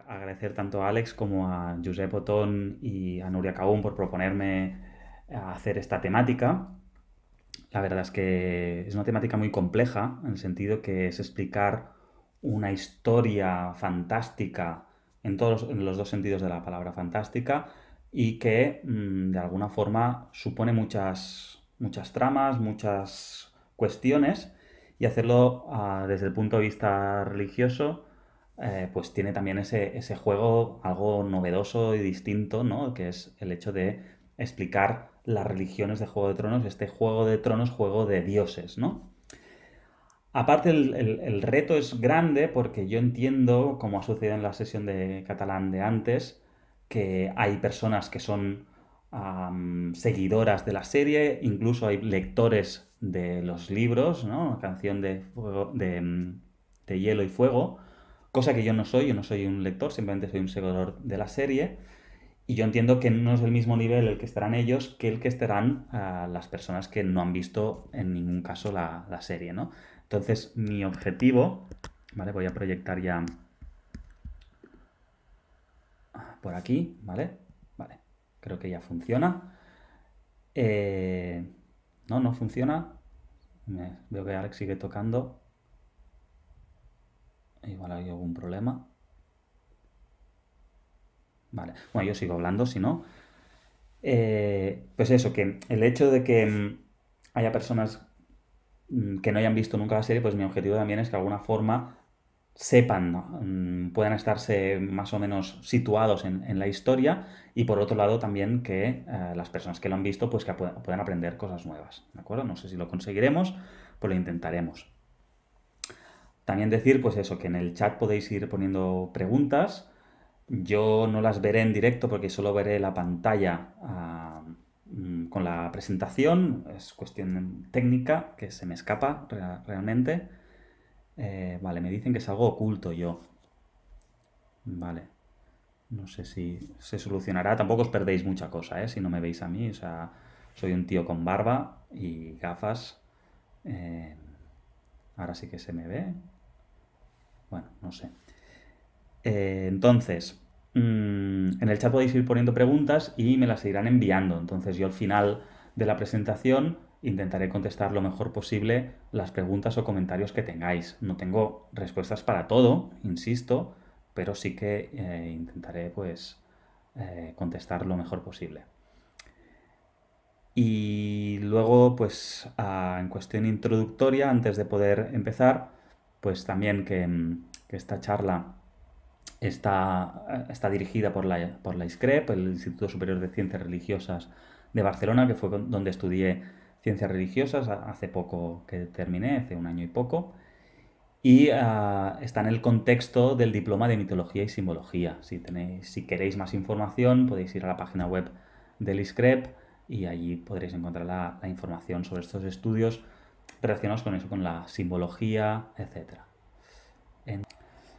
Agradecer tanto a Alex como a Josep Otón y a Nuria Kaum por proponerme hacer esta temática. La verdad es que es una temática muy compleja, en el sentido que es explicar una historia fantástica en los dos sentidos de la palabra fantástica y que de alguna forma supone muchas tramas, muchas cuestiones y hacerlo desde el punto de vista religioso pues tiene también ese juego algo novedoso y distinto, ¿no? Que es el hecho de explicar las religiones de Juego de Tronos, este Juego de Tronos, juego de dioses, ¿no? Aparte, el reto es grande porque yo entiendo, como ha sucedido en la sesión de catalán de antes, que hay personas que son seguidoras de la serie, incluso hay lectores de los libros, ¿no? Canción de Hielo y Fuego, cosa que yo no soy un lector, simplemente soy un seguidor de la serie. Y yo entiendo que no es el mismo nivel el que estarán ellos que el que estarán las personas que no han visto en ningún caso la serie, ¿no? Entonces, mi objetivo, ¿vale? Voy a proyectar ya por aquí, ¿vale? Vale, creo que ya funciona. Eh, no, no funciona. Veo que Alex sigue tocando. Igual hay algún problema. Vale, bueno, yo sigo hablando, si no. Pues eso, que el hecho de que haya personas que no hayan visto nunca la serie, pues mi objetivo también es que de alguna forma sepan, ¿no? Puedan estarse más o menos situados en la historia y por otro lado también que las personas que lo han visto pues que puedan aprender cosas nuevas, ¿de acuerdo? No sé si lo conseguiremos, pues lo intentaremos. También decir pues eso, que en el chat podéis ir poniendo preguntas. Yo no las veré en directo porque solo veré la pantalla con la presentación. Es cuestión técnica que se me escapa realmente. Vale, me dicen que es algo oculto yo. Vale. No sé si se solucionará. Tampoco os perdéis mucha cosa, ¿eh? Si no me veis a mí. O sea, soy un tío con barba y gafas. Eh, ahora sí que se me ve. Bueno, no sé. Entonces, en el chat podéis ir poniendo preguntas y me las irán enviando. Entonces yo al final de la presentación intentaré contestar lo mejor posible las preguntas o comentarios que tengáis. No tengo respuestas para todo, insisto, pero sí que intentaré pues contestar lo mejor posible. Y luego, pues en cuestión introductoria, antes de poder empezar, pues también que esta charla está dirigida por la ISCREP, el Instituto Superior de Ciencias Religiosas de Barcelona, que fue donde estudié ciencias religiosas hace poco que terminé, hace un año y poco. Y está en el contexto del diploma de mitología y simbología. Si queréis más información, podéis ir a la página web del ISCREP y allí podréis encontrar la información sobre estos estudios relacionados con eso, con la simbología, etc.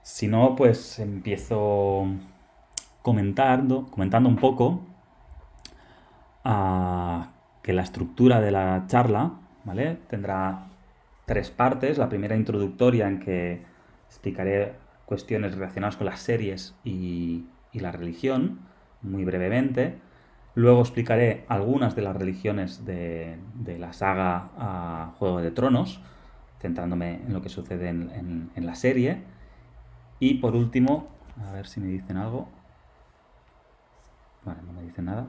Si no, pues empiezo comentando un poco que la estructura de la charla, ¿vale? Tendrá tres partes. La primera introductoria en que explicaré cuestiones relacionadas con las series y la religión, muy brevemente. Luego explicaré algunas de las religiones de la saga Juego de Tronos, centrándome en lo que sucede en la serie. Y por último, a ver si me dicen algo. Vale, no me dicen nada.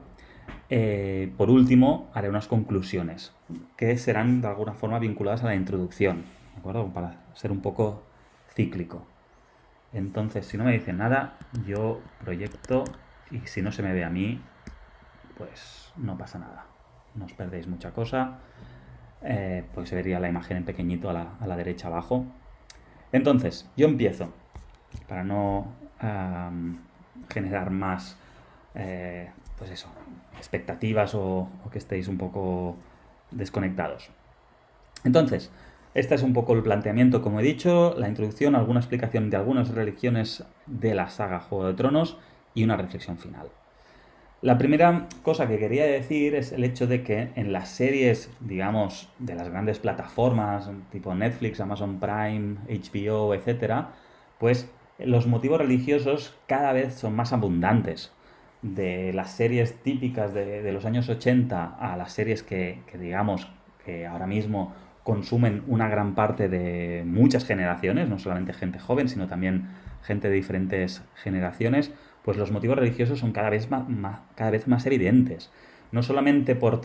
Por último, haré unas conclusiones que serán de alguna forma vinculadas a la introducción, ¿de acuerdo? Para ser un poco cíclico. Entonces, si no me dicen nada, yo proyecto y si no se me ve a mí, pues no pasa nada. No os perdéis mucha cosa. Pues se vería la imagen en pequeñito a la derecha abajo. Entonces, yo empiezo para no generar más pues eso, expectativas o que estéis un poco desconectados. Entonces, este es un poco el planteamiento, como he dicho, la introducción, alguna explicación de algunas religiones de la saga Juego de Tronos y una reflexión final. La primera cosa que quería decir es el hecho de que en las series, digamos, de las grandes plataformas tipo Netflix, Amazon Prime, HBO, etcétera, pues los motivos religiosos cada vez son más abundantes. De las series típicas de los años 80 a las series que digamos que ahora mismo consumen una gran parte de muchas generaciones, no solamente gente joven, sino también gente de diferentes generaciones, pues los motivos religiosos son cada vez más evidentes. No solamente por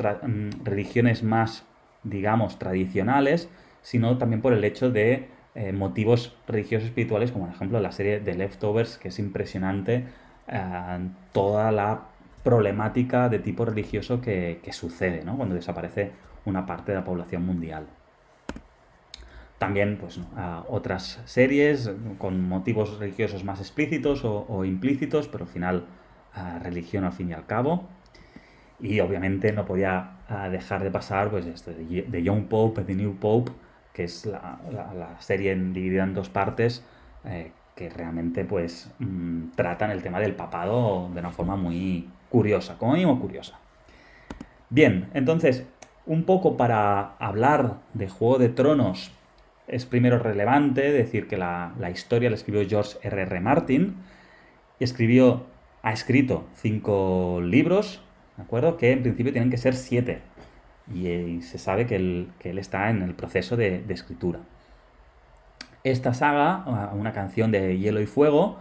religiones más, digamos, tradicionales, sino también por el hecho de motivos religiosos espirituales, como por ejemplo la serie de Leftovers, que es impresionante toda la problemática de tipo religioso que sucede, ¿no? Cuando desaparece una parte de la población mundial. También pues, otras series con motivos religiosos más explícitos o implícitos, pero al final religión al fin y al cabo. Y obviamente no podía dejar de pasar pues, esto de Young Pope, The New Pope, que es la serie dividida en dos partes, que realmente pues tratan el tema del papado de una forma muy curiosa, como mínimo curiosa. Bien, entonces, un poco para hablar de Juego de Tronos, es primero relevante decir que la historia la escribió George R.R. Martin, y ha escrito 5 libros, ¿de acuerdo? Que en principio tienen que ser 7. Y se sabe que él está en el proceso de escritura. Esta saga, una canción de Hielo y Fuego,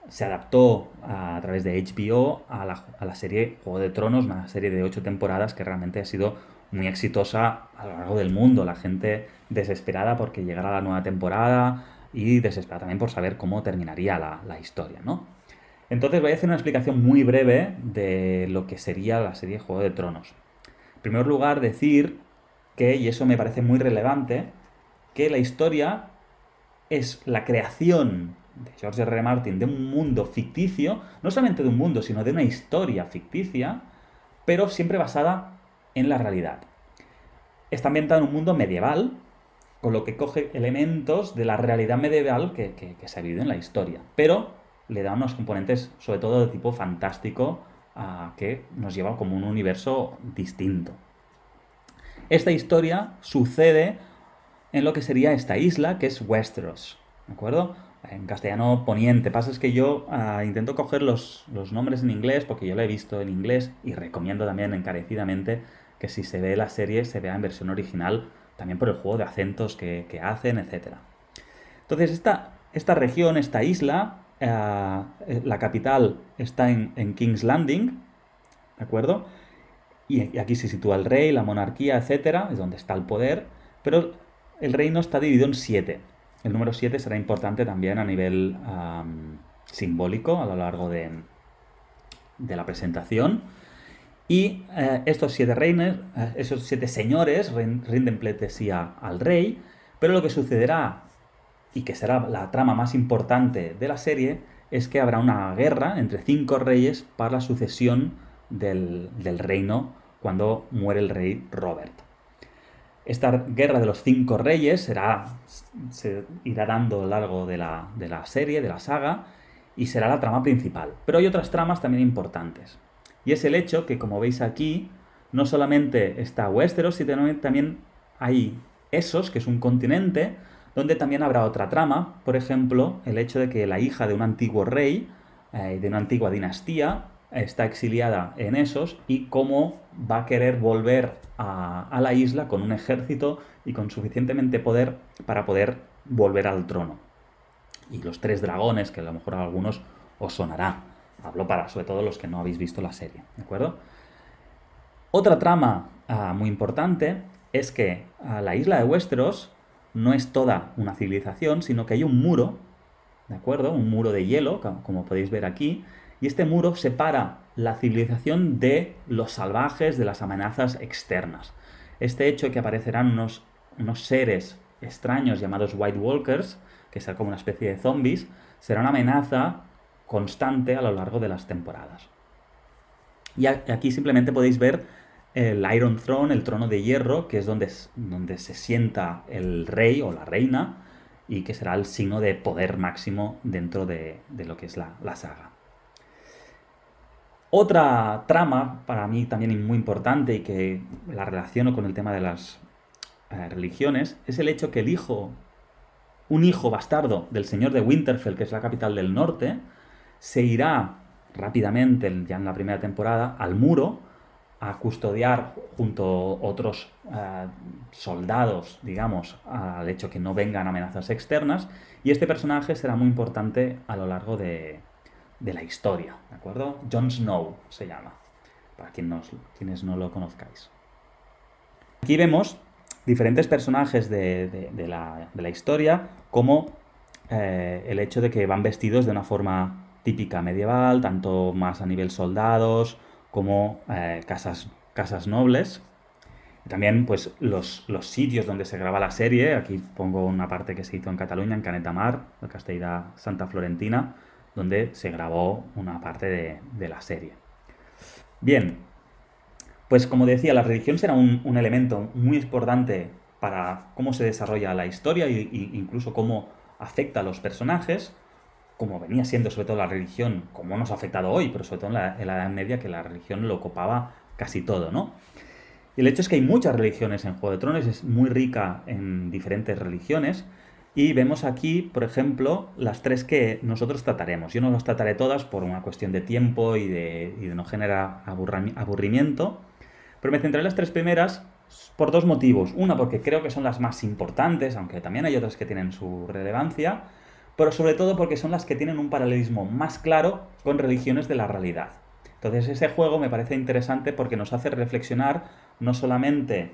se adaptó a través de HBO a la serie Juego de Tronos, una serie de 8 temporadas que realmente ha sido muy exitosa a lo largo del mundo. La gente desesperada porque llegara la nueva temporada y desesperada también por saber cómo terminaría la historia, ¿no? Entonces voy a hacer una explicación muy breve de lo que sería la serie Juego de Tronos. En primer lugar, decir que, y eso me parece muy relevante, que la historia es la creación de George R. R. Martin de un mundo ficticio, no solamente de un mundo, sino de una historia ficticia, pero siempre basada en la realidad. Está ambientada en un mundo medieval, con lo que coge elementos de la realidad medieval que se ha vivido en la historia, pero le da unos componentes, sobre todo de tipo fantástico, que nos lleva como un universo distinto. Esta historia sucede en lo que sería esta isla, que es Westeros, ¿de acuerdo? En castellano poniente. Pasa es que yo intento coger los nombres en inglés, porque yo lo he visto en inglés, y recomiendo también encarecidamente que si se ve la serie, se vea en versión original, también por el juego de acentos que hacen, etc. Entonces, esta región, esta isla, la capital está en King's Landing, ¿de acuerdo? Y aquí se sitúa el rey, la monarquía, etcétera, es donde está el poder, pero el reino está dividido en 7. El número 7 será importante también a nivel simbólico a lo largo de la presentación. Y estos 7 reinos, esos 7 señores rinden pleitesía al rey, pero lo que sucederá, y que será la trama más importante de la serie, es que habrá una guerra entre 5 reyes para la sucesión del reino cuando muere el rey Robert. Esta guerra de los 5 reyes se irá dando a lo largo de la serie, de la saga, y será la trama principal. Pero hay otras tramas también importantes. Y es el hecho que, como veis aquí, no solamente está Westeros, sino también hay Essos, que es un continente, donde también habrá otra trama. Por ejemplo, el hecho de que la hija de un antiguo rey, de una antigua dinastía, está exiliada en Essos y cómo va a querer volver a la isla con un ejército y con suficientemente poder para poder volver al trono. Y los 3 dragones, que a lo mejor a algunos os sonará. Hablo para, sobre todo, los que no habéis visto la serie, ¿de acuerdo? Otra trama muy importante es que la isla de Westeros no es toda una civilización, sino que hay un muro, ¿de acuerdo? Un muro de hielo, como podéis ver aquí, y este muro separa la civilización de los salvajes, de las amenazas externas. Este hecho de que aparecerán unos seres extraños llamados White Walkers, que serán como una especie de zombies, será una amenaza constante a lo largo de las temporadas. Y aquí simplemente podéis ver el Iron Throne, el trono de hierro, que es donde se sienta el rey o la reina, y que será el signo de poder máximo dentro de lo que es la saga. Otra trama, para mí también muy importante y que la relaciono con el tema de las religiones, es el hecho que el hijo un hijo bastardo del señor de Winterfell, que es la capital del norte, se irá rápidamente, ya en la primera temporada, al muro a custodiar junto a otros soldados, digamos, al hecho que no vengan amenazas externas, y este personaje será muy importante a lo largo de la historia, ¿de acuerdo? Jon Snow se llama, para quienes no lo conozcáis. Aquí vemos diferentes personajes de la historia, como el hecho de que van vestidos de una forma típica medieval, tanto más a nivel soldados como casas nobles. También pues los sitios donde se graba la serie, aquí pongo una parte que se hizo en Cataluña, en Canet de Mar, el Castellar Santa Florentina, donde se grabó una parte de la serie. Bien, pues como decía, la religión será un elemento muy importante para cómo se desarrolla la historia e incluso cómo afecta a los personajes, como venía siendo sobre todo la religión, como nos ha afectado hoy, pero sobre todo en la Edad Media, que la religión lo copaba casi todo, ¿no? Y el hecho es que hay muchas religiones en Juego de Tronos, es muy rica en diferentes religiones, y vemos aquí, por ejemplo, las tres que nosotros trataremos. Yo no las trataré todas por una cuestión de tiempo y de no generar aburrimiento, pero me centraré en las tres primeras por dos motivos. Una, porque creo que son las más importantes, aunque también hay otras que tienen su relevancia, pero sobre todo porque son las que tienen un paralelismo más claro con religiones de la realidad. Entonces ese juego me parece interesante porque nos hace reflexionar no solamente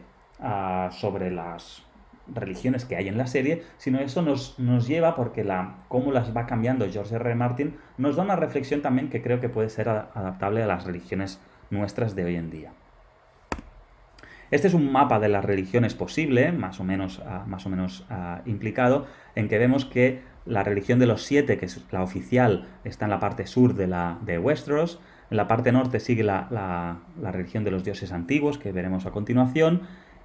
sobre las religiones que hay en la serie, sino eso nos lleva, porque cómo las va cambiando George R. R. Martin, nos da una reflexión también que creo que puede ser adaptable a las religiones nuestras de hoy en día. Este es un mapa de las religiones posible, más o menos implicado, en que vemos que la religión de los 7, que es la oficial, está en la parte sur de Westeros. En la parte norte sigue la religión de los dioses antiguos, que veremos a continuación.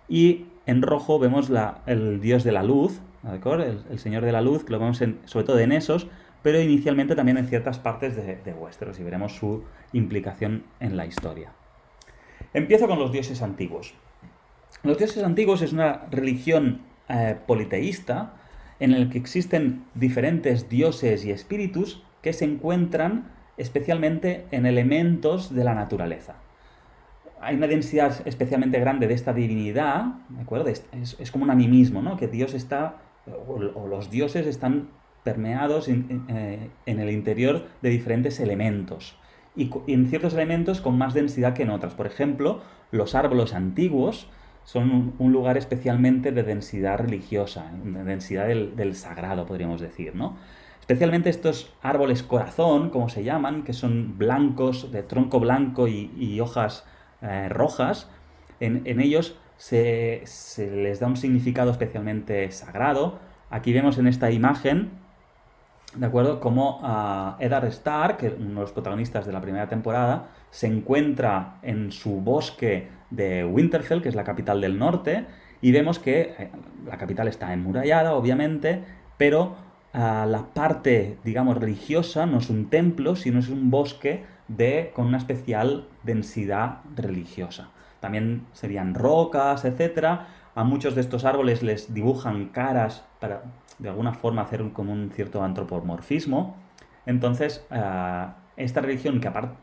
Y en rojo vemos el dios de la luz, ¿de acuerdo? El señor de la luz, que lo vemos sobre todo en esos, pero inicialmente también en ciertas partes de Westeros, y veremos su implicación en la historia. Empiezo con los dioses antiguos. Los dioses antiguos es una religión politeísta en el que existen diferentes dioses y espíritus que se encuentran especialmente en elementos de la naturaleza. Hay una densidad especialmente grande de esta divinidad, ¿de acuerdo? Es como un animismo, ¿no? Que Dios está, o los dioses están permeados en el interior de diferentes elementos. Y en ciertos elementos con más densidad que en otras. Por ejemplo, los árboles antiguos son un lugar especialmente de densidad religiosa, de densidad del sagrado, podríamos decir, ¿no? Especialmente estos árboles corazón, como se llaman, que son blancos, de tronco blanco y hojas rojas, en ellos se les da un significado especialmente sagrado. Aquí vemos en esta imagen, ¿de acuerdo?, como Eddard Stark, que uno de los protagonistas de la primera temporada, se encuentra en su bosque de Winterfell, que es la capital del norte, y vemos que la capital está enmurallada, obviamente, pero la parte, digamos, religiosa no es un templo, sino es un bosque con una especial densidad religiosa. También serían rocas, etcétera. A muchos de estos árboles les dibujan caras para, de alguna forma, hacer como un cierto antropomorfismo. Entonces, esta religión, que aparte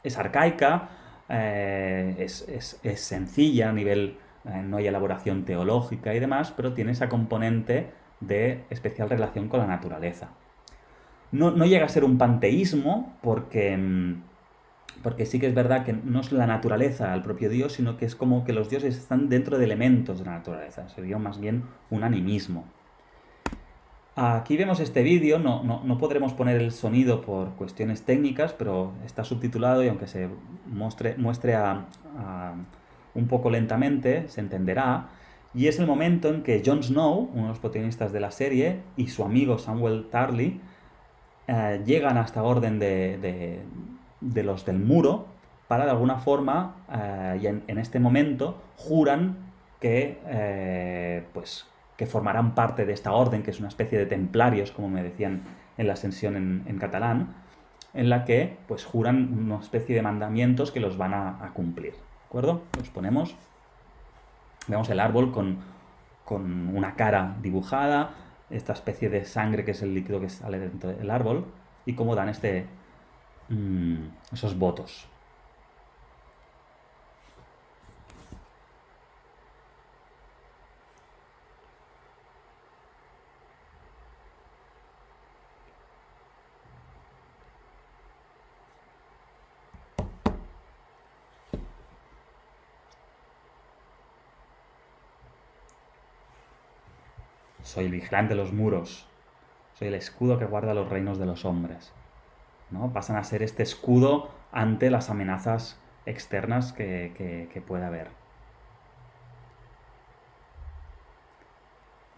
es arcaica, es sencilla a nivel, no hay elaboración teológica y demás, pero tiene esa componente de especial relación con la naturaleza. No llega a ser un panteísmo porque sí que es verdad que no es la naturaleza el propio Dios, sino que es como que los dioses están dentro de elementos de la naturaleza. Sería más bien un animismo. Aquí vemos este vídeo, no podremos poner el sonido por cuestiones técnicas, pero está subtitulado y aunque se muestre un poco lentamente, se entenderá. Y es el momento en que Jon Snow, uno de los protagonistas de la serie, y su amigo Samwell Tarly llegan a esta orden de los del muro para, de alguna forma, y en este momento, juran que formarán parte de esta orden, que es una especie de templarios, como me decían en la ascensión en catalán, en la que pues juran una especie de mandamientos que los van a cumplir. ¿De acuerdo? Los ponemos. Vemos el árbol con una cara dibujada, esta especie de sangre que es el líquido que sale dentro del árbol, y cómo dan esos votos. Soy el vigilante de los muros. Soy el escudo que guarda los reinos de los hombres. ¿No? Pasan a ser este escudo ante las amenazas externas que pueda haber.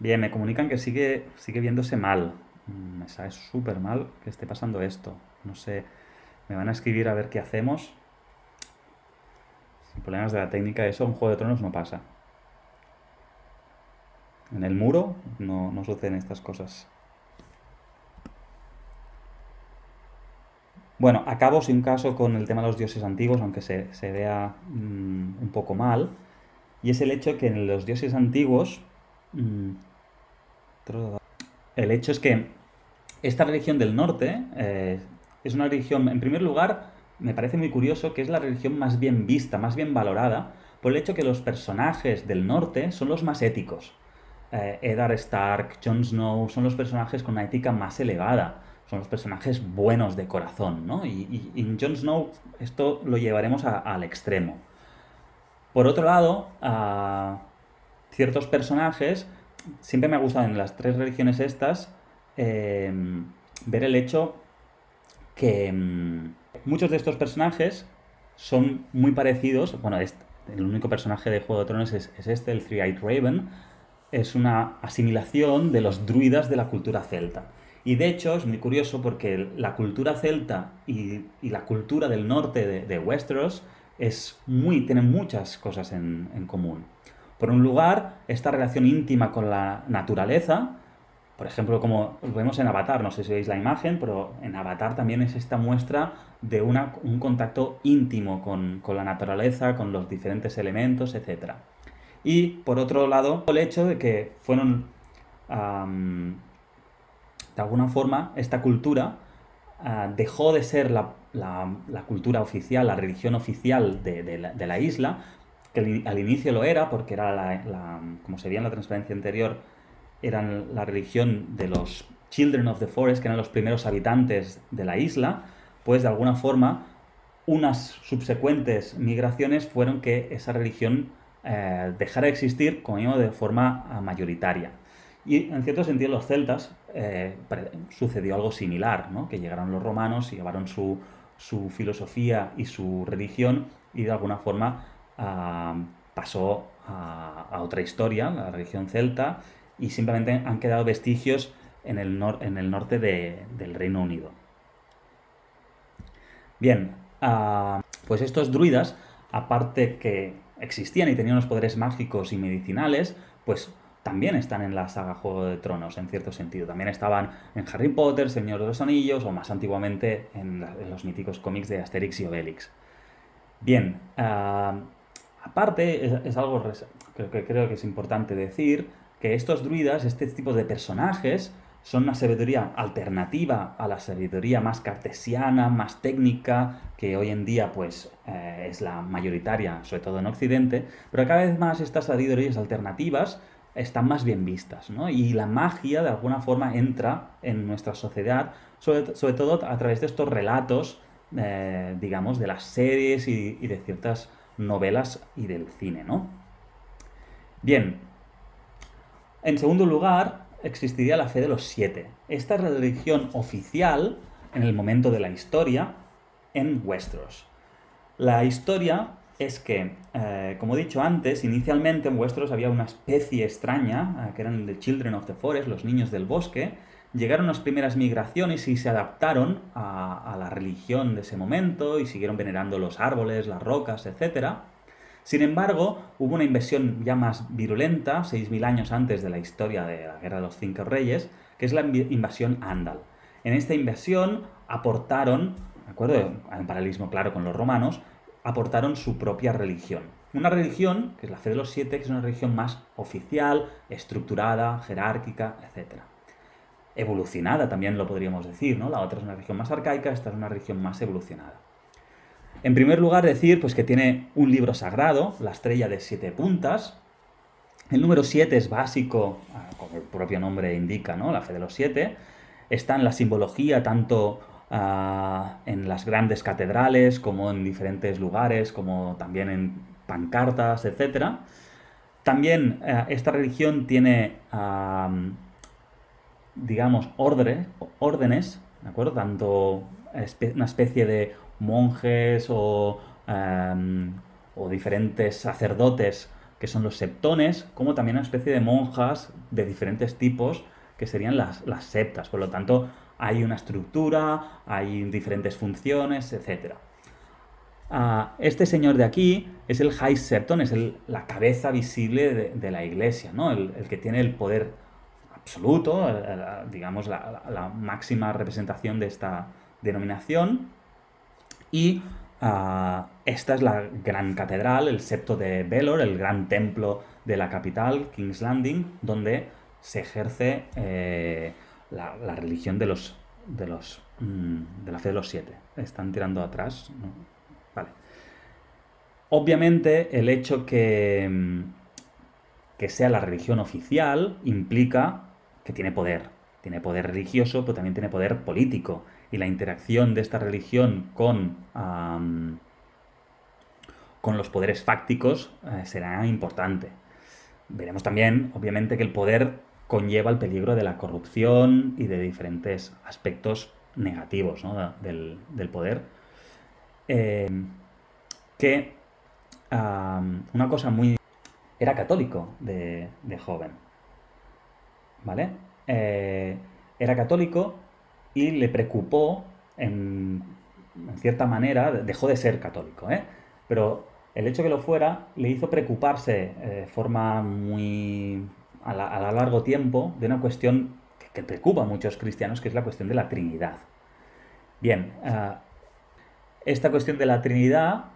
Bien, me comunican que sigue viéndose mal. Me sabe súper mal que esté pasando esto. No sé, me van a escribir a ver qué hacemos. Sin problemas de la técnica, eso en Juego de Tronos no pasa. En el muro no suceden estas cosas. Bueno, acabo sin caso con el tema de los dioses antiguos, aunque se vea un poco mal. Y es el hecho que en los dioses antiguos... el hecho es que esta religión del norte es una religión, en primer lugar, me parece muy curioso que es la religión más bien vista, más bien valorada, por el hecho que los personajes del norte son los más éticos. Eddard Stark, Jon Snow, son los personajes con una ética más elevada. Son los personajes buenos de corazón, ¿no? Y en Jon Snow esto lo llevaremos al extremo. Por otro lado, ciertos personajes, siempre me ha gustado en las tres religiones estas, ver el hecho que muchos de estos personajes son muy parecidos. Bueno, el único personaje de Juego de Tronos es este, el Three-Eyed Raven. Es una asimilación de los druidas de la cultura celta. Y de hecho es muy curioso porque la cultura celta y la cultura del norte de Westeros tienen muchas cosas en común. Por un lugar, esta relación íntima con la naturaleza, por ejemplo, como vemos en Avatar, no sé si veis la imagen, pero en Avatar también es esta muestra de un contacto íntimo con la naturaleza, con los diferentes elementos, etc. Y por otro lado, el hecho de que fueron, de alguna forma, esta cultura dejó de ser la cultura oficial, la religión oficial de la isla, que al inicio lo era, porque era como se veía en la transparencia anterior, eran la religión de los Children of the Forest, que eran los primeros habitantes de la isla. Pues de alguna forma unas subsecuentes migraciones fueron que esa religión dejara de existir como mínimo de forma mayoritaria. Y en cierto sentido los celtas sucedió algo similar, ¿no? Que llegaron los romanos y llevaron su filosofía y su religión y de alguna forma pasó a otra historia, la religión celta, y simplemente han quedado vestigios en el norte del Reino Unido. Bien, pues estos druidas, aparte que existían y tenían unos poderes mágicos y medicinales, pues también están en la saga Juego de Tronos, en cierto sentido. También estaban en Harry Potter, Señor de los Anillos, o más antiguamente en los míticos cómics de Asterix y Obelix. Bien, aparte, es algo que creo que es importante decir, que estos druidas, este tipo de personajes, son una sabiduría alternativa a la sabiduría más cartesiana, más técnica, que hoy en día pues es la mayoritaria, sobre todo en Occidente, pero cada vez más estas sabidurías alternativas están más bien vistas, ¿no? Y la magia de alguna forma entra en nuestra sociedad, sobre todo a través de estos relatos, digamos, de las series y de ciertas novelas y del cine, ¿no? Bien, en segundo lugar, existiría la fe de los siete. Esta es la religión oficial en el momento de la historia en Westeros. La historia es que, como he dicho antes, inicialmente en Westeros había una especie extraña, que eran the Children of the Forest, los niños del bosque. Llegaron las primeras migraciones y se adaptaron a la religión de ese momento y siguieron venerando los árboles, las rocas, etc. Sin embargo, hubo una invasión ya más virulenta, 6.000 años antes de la historia de la Guerra de los Cinco Reyes, que es la invasión Andal. En esta invasión aportaron, ¿de acuerdo? Hay un paralelismo claro con los romanos, aportaron su propia religión. Una religión, que es la fe de los siete, que es una religión más oficial, estructurada, jerárquica, etc. evolucionada, también lo podríamos decir, ¿no? La otra es una religión más arcaica, esta es una religión más evolucionada. En primer lugar, decir pues, que tiene un libro sagrado, la estrella de 7 puntas. El número 7 es básico, como el propio nombre indica, ¿no? La fe de los 7. Está en la simbología tanto en las grandes catedrales como en diferentes lugares, como también en pancartas, etc. También esta religión tiene, digamos, órdenes, ¿de acuerdo? Tanto una especie de monjes o diferentes sacerdotes que son los septones, como también una especie de monjas de diferentes tipos que serían las septas. Por lo tanto, hay una estructura, hay diferentes funciones, etc. Este señor de aquí es el High Septon, es la cabeza visible de la iglesia, ¿no? El que tiene el poder absoluto, digamos, la máxima representación de esta denominación. Y esta es la gran catedral, el septo de Velor, el gran templo de la capital, King's Landing, donde se ejerce la religión de la fe de los 7. Están tirando atrás, ¿no? Vale. Obviamente, el hecho que sea la religión oficial implica que tiene poder. Tiene poder religioso, pero también tiene poder político. Y la interacción de esta religión con los poderes fácticos será importante. Veremos también, obviamente, que el poder conlleva el peligro de la corrupción y de diferentes aspectos negativos, ¿no? del poder. Una cosa muy... Era católico de joven, ¿vale? Era católico y le preocupó, en cierta manera, dejó de ser católico, pero el hecho que lo fuera le hizo preocuparse de forma muy a largo tiempo de una cuestión que preocupa a muchos cristianos, que es la cuestión de la Trinidad. Bien, esta cuestión de la Trinidad,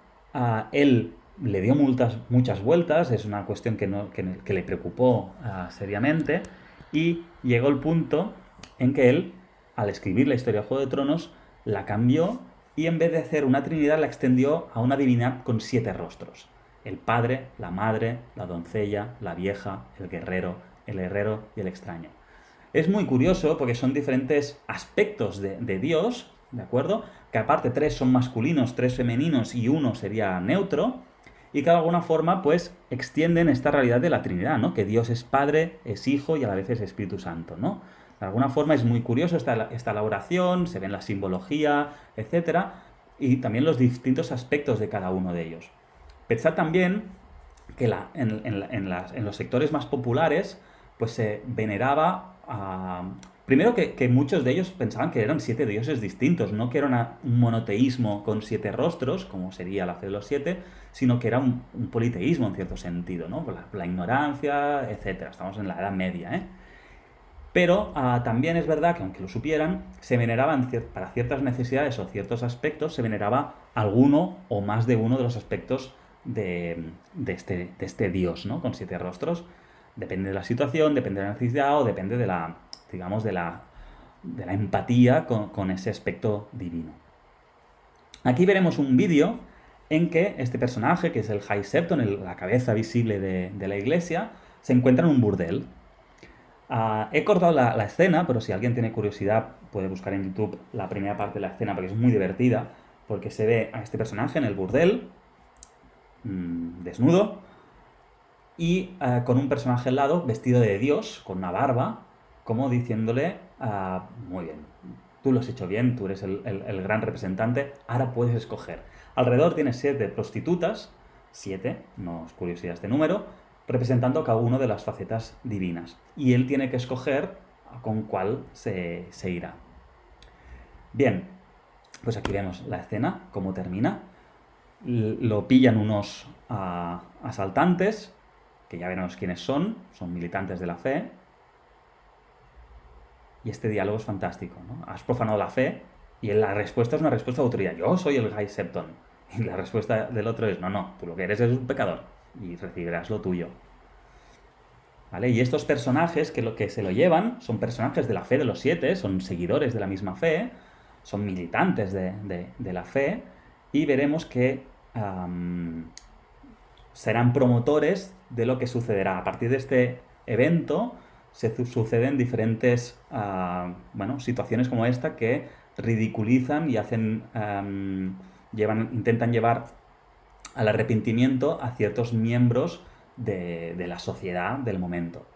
él le dio muchas vueltas, es una cuestión que le preocupó seriamente, y llegó el punto en que él, al escribir la historia de Juego de Tronos, la cambió y en vez de hacer una trinidad la extendió a una divinidad con 7 rostros. El padre, la madre, la doncella, la vieja, el herrero y el extraño. Es muy curioso porque son diferentes aspectos de Dios, ¿de acuerdo? Que aparte 3 son masculinos, 3 femeninos y 1 sería neutro, y que de alguna forma pues extienden esta realidad de la Trinidad, ¿no? Que Dios es Padre, es Hijo y a la vez es Espíritu Santo, ¿no? De alguna forma es muy curioso esta elaboración, se ve en la simbología, etc. Y también los distintos aspectos de cada uno de ellos. Pensad también que en los sectores más populares pues se veneraba primero que muchos de ellos pensaban que eran 7 dioses distintos, no que era un monoteísmo con 7 rostros, como sería la fe de los 7, sino que era un politeísmo en cierto sentido, ¿no? La ignorancia, etc. Estamos en la Edad Media, Pero también es verdad que aunque lo supieran, se veneraban para ciertas necesidades o ciertos aspectos, se veneraba alguno o más de uno de los aspectos de este dios, ¿no? Con 7 rostros. Depende de la situación, depende de la necesidad o depende de la empatía con ese aspecto divino. Aquí veremos un vídeo en que este personaje, que es el High Septon, la cabeza visible de la iglesia, se encuentra en un burdel. He cortado la escena, pero si alguien tiene curiosidad puede buscar en YouTube la primera parte de la escena porque es muy divertida, porque se ve a este personaje en el burdel, desnudo, y con un personaje al lado vestido de Dios, con una barba, como diciéndole, muy bien, tú lo has hecho bien, tú eres el gran representante, ahora puedes escoger. Alrededor tienes 7 prostitutas, 7, no es curiosidad este número, representando cada una de las facetas divinas. Y él tiene que escoger con cuál se irá. Bien, pues aquí vemos la escena, cómo termina. Lo pillan unos asaltantes, que ya veremos quiénes son militantes de la fe. Y este diálogo es fantástico, ¿no? Has profanado la fe y la respuesta es una respuesta de autoridad. Yo soy el High Septon. Y la respuesta del otro es, no, tú lo que eres es un pecador y recibirás lo tuyo. ¿vale? Y estos personajes que lo que se lo llevan son personajes de la fe de los siete, son seguidores de la misma fe, son militantes de la fe, y veremos que serán promotores de lo que sucederá. A partir de este evento suceden diferentes bueno, situaciones como esta que ridiculizan y hacen, intentan llevar al arrepentimiento a ciertos miembros de la sociedad del momento.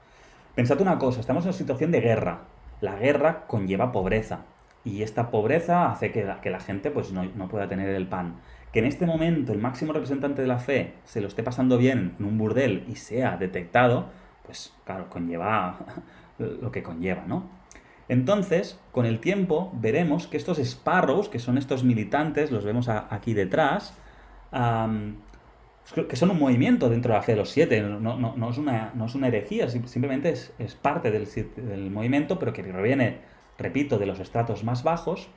Pensad una cosa, estamos en una situación de guerra. La guerra conlleva pobreza. Y esta pobreza hace que la gente pues, no pueda tener el pan. Que en este momento el máximo representante de la fe se lo esté pasando bien en un burdel y sea detectado, pues claro, conlleva lo que conlleva, ¿no? Entonces, con el tiempo, veremos que estos Sparrows, que son estos militantes, los vemos aquí detrás, que son un movimiento dentro de la fe de los siete, no es una herejía, simplemente es parte del movimiento, pero que proviene, repito, de los estratos más bajos,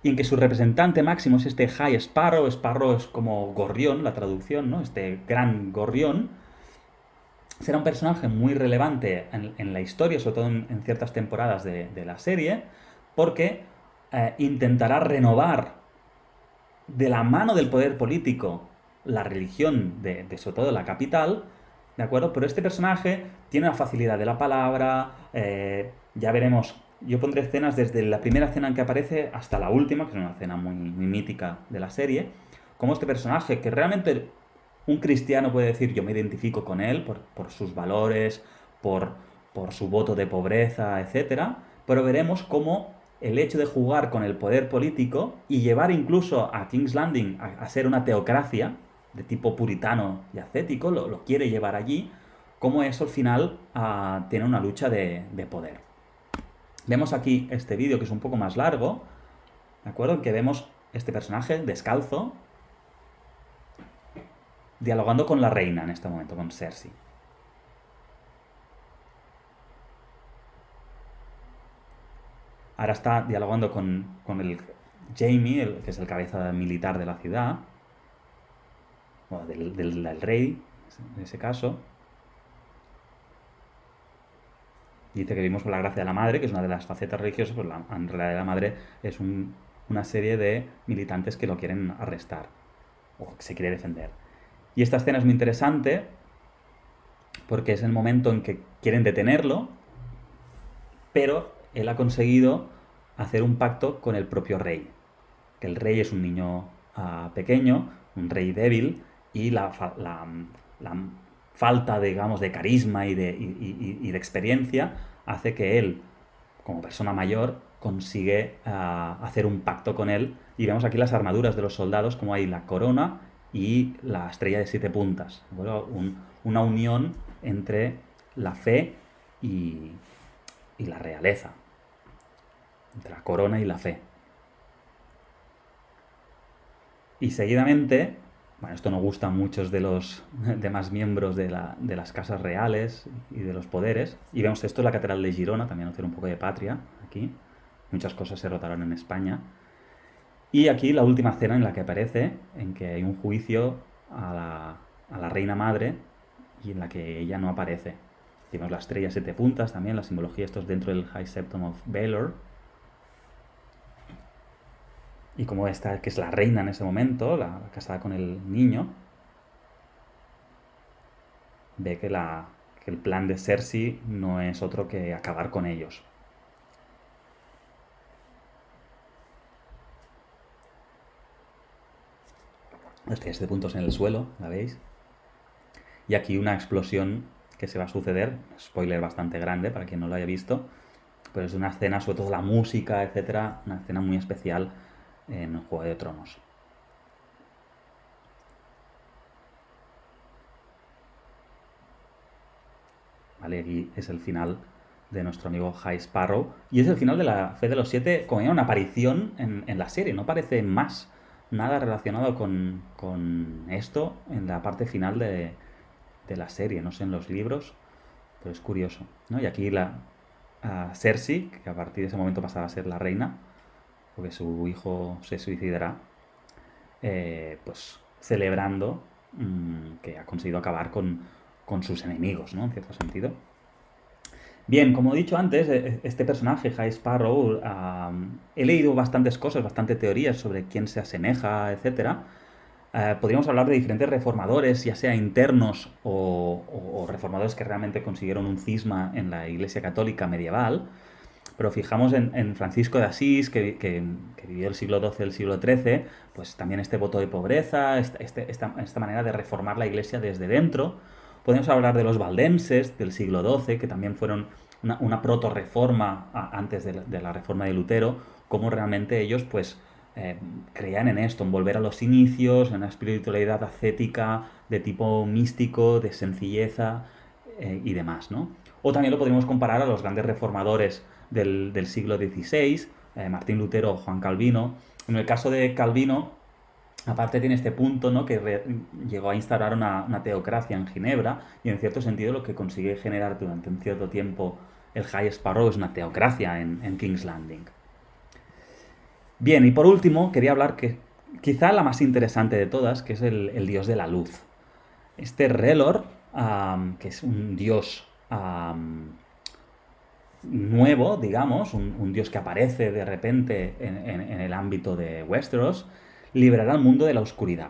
y en que su representante máximo es este High Sparrow. Sparrow es como gorrión, la traducción, ¿no? Este gran gorrión. Será un personaje muy relevante en la historia, sobre todo en ciertas temporadas de la serie, porque intentará renovar de la mano del poder político la religión sobre todo de la capital, ¿de acuerdo? Pero este personaje tiene la facilidad de la palabra, ya veremos, yo pondré escenas desde la primera escena en que aparece hasta la última, que es una escena muy mítica de la serie, como este personaje, que realmente un cristiano puede decir yo me identifico con él por sus valores, por su voto de pobreza, etcétera, pero veremos cómo el hecho de jugar con el poder político y llevar incluso a King's Landing a ser una teocracia de tipo puritano y ascético, lo quiere llevar allí, cómo eso al final tiene una lucha de poder. Vemos aquí este vídeo que es un poco más largo, ¿de acuerdo? En que vemos este personaje descalzo dialogando con la reina en este momento, con Cersei. Ahora está dialogando con el Jaime, que es el cabeza militar de la ciudad, o del rey, en ese caso. Dice que vivimos por la gracia de la madre, que es una de las facetas religiosas, pues en realidad la madre es una serie de militantes que lo quieren arrestar, o que se quiere defender. Y esta escena es muy interesante, porque es el momento en que quieren detenerlo, pero él ha conseguido hacer un pacto con el propio rey. Que el rey es un niño pequeño, un rey débil, y la falta, digamos, de carisma y de experiencia hace que él, como persona mayor, consigue hacer un pacto con él. Y vemos aquí las armaduras de los soldados, como hay la corona y la estrella de 7 puntas. Bueno, una unión entre la fe y la realeza, entre la corona y la fe. Y seguidamente, bueno, esto no gusta a muchos de los demás miembros de las casas reales y de los poderes. Y vemos esto es la Catedral de Girona, también hacer un poco de patria aquí. Muchas cosas se rotaron en España. Y aquí la última escena en la que aparece, en que hay un juicio a la reina madre y en la que ella no aparece. Vemos la estrella 7 puntas también, la simbología, esto es dentro del High Septon of Baelor. Y como esta, que es la reina en ese momento, la casada con el niño, ve que el plan de Cersei no es otro que acabar con ellos. Estrellas de puntos en el suelo, ¿la veis? Y aquí una explosión que se va a suceder, spoiler bastante grande para quien no lo haya visto, pero es una escena, sobre todo la música, etcétera, una escena muy especial en Juego de Tronos. ¿Vale? Aquí es el final de nuestro amigo High Sparrow. Y es el final de la Fe de los Siete, como una aparición en la serie. No parece más nada relacionado con esto en la parte final de la serie. No sé, en los libros. Pero es curioso, ¿no? Y aquí Cersei, que a partir de ese momento pasará a ser la reina, porque su hijo se suicidará, pues celebrando que ha conseguido acabar con con sus enemigos, ¿no? En cierto sentido. Bien, como he dicho antes, este personaje, High Sparrow, he leído bastantes cosas, bastantes teorías sobre quién se asemeja, etcétera. Podríamos hablar de diferentes reformadores, ya sea internos o reformadores que realmente consiguieron un cisma en la Iglesia Católica medieval. Pero fijamos en Francisco de Asís, que vivió el siglo XII, el siglo XIII, pues también este voto de pobreza, esta manera de reformar la Iglesia desde dentro. Podemos hablar de los valdenses del siglo XII, que también fueron una proto-reforma antes de la reforma de Lutero, cómo realmente ellos pues creían en esto, en volver a los inicios, en una espiritualidad ascética de tipo místico, de sencilleza y demás, ¿no? O también lo podríamos comparar a los grandes reformadores del siglo XVI, Martín Lutero o Juan Calvino. En el caso de Calvino, aparte tiene este punto, ¿no? Que llegó a instaurar una teocracia en Ginebra y en cierto sentido lo que consigue generar durante un cierto tiempo el High Sparrow es una teocracia en King's Landing. Bien, y por último quería hablar que quizá la más interesante de todas, que es el dios de la luz. Este Relor, que es un dios nuevo, digamos, un dios que aparece de repente en el ámbito de Westeros, liberará al mundo de la oscuridad.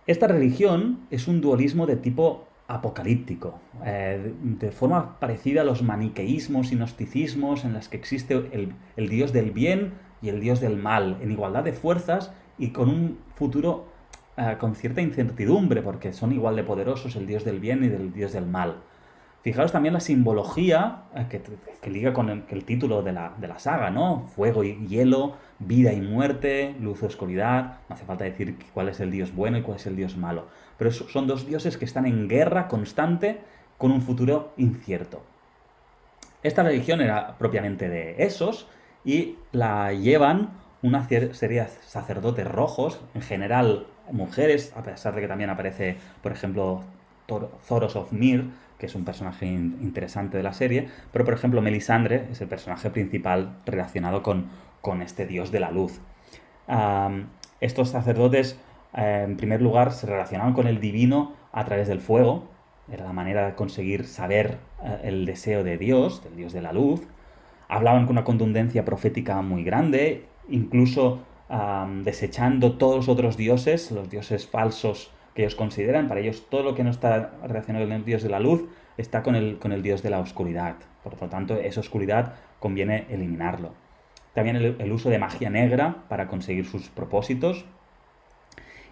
Esta religión es un dualismo de tipo apocalíptico, de forma parecida a los maniqueísmos y gnosticismos en las que existe el dios del bien y el dios del mal, en igualdad de fuerzas y con un futuro con cierta incertidumbre, porque son igual de poderosos el dios del bien y el dios del mal. Fijaos también la simbología que liga con el título de la saga, ¿no? Fuego y hielo, vida y muerte, luz y oscuridad. No hace falta decir cuál es el dios bueno y cuál es el dios malo. Pero son dos dioses que están en guerra constante con un futuro incierto. Esta religión era propiamente de Esos y la llevan una serie de sacerdotes rojos, en general mujeres, a pesar de que también aparece, por ejemplo, Thoros of Myr, que es un personaje interesante de la serie, pero por ejemplo Melisandre es el personaje principal relacionado con este dios de la luz. Estos sacerdotes, en primer lugar, se relacionaban con el divino a través del fuego, era la manera de conseguir saber el deseo de Dios, del dios de la luz. Hablaban con una contundencia profética muy grande, incluso desechando todos los otros dioses, los dioses falsos que ellos consideran. Para ellos todo lo que no está relacionado con el dios de la luz está con el dios de la oscuridad. Por lo tanto, esa oscuridad conviene eliminarlo. También el uso de magia negra para conseguir sus propósitos.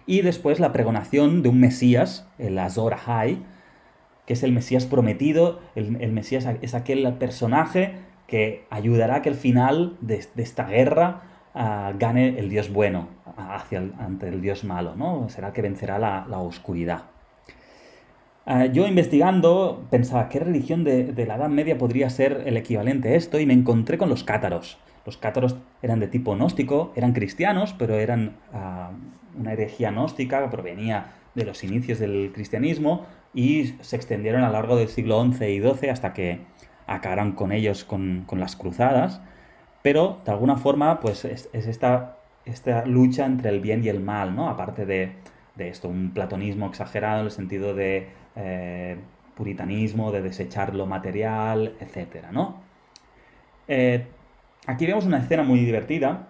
Y después la pregonación de un Mesías, el Azor Ahai, que es el Mesías prometido. El Mesías es aquel personaje que ayudará a que al final de esta guerra gane el dios bueno ante el dios malo, ¿no? Será el que vencerá la oscuridad. Yo investigando pensaba qué religión de la Edad Media podría ser el equivalente a esto y me encontré con los cátaros. Los cátaros eran de tipo gnóstico, eran cristianos, pero eran una herejía gnóstica, provenía de los inicios del cristianismo y se extendieron a lo largo del siglo XI y XII hasta que acabaron con ellos con las cruzadas. Pero de alguna forma pues es esta lucha entre el bien y el mal, ¿no? Aparte de esto, un platonismo exagerado en el sentido de puritanismo, de desechar lo material, etcétera, ¿no? Aquí vemos una escena muy divertida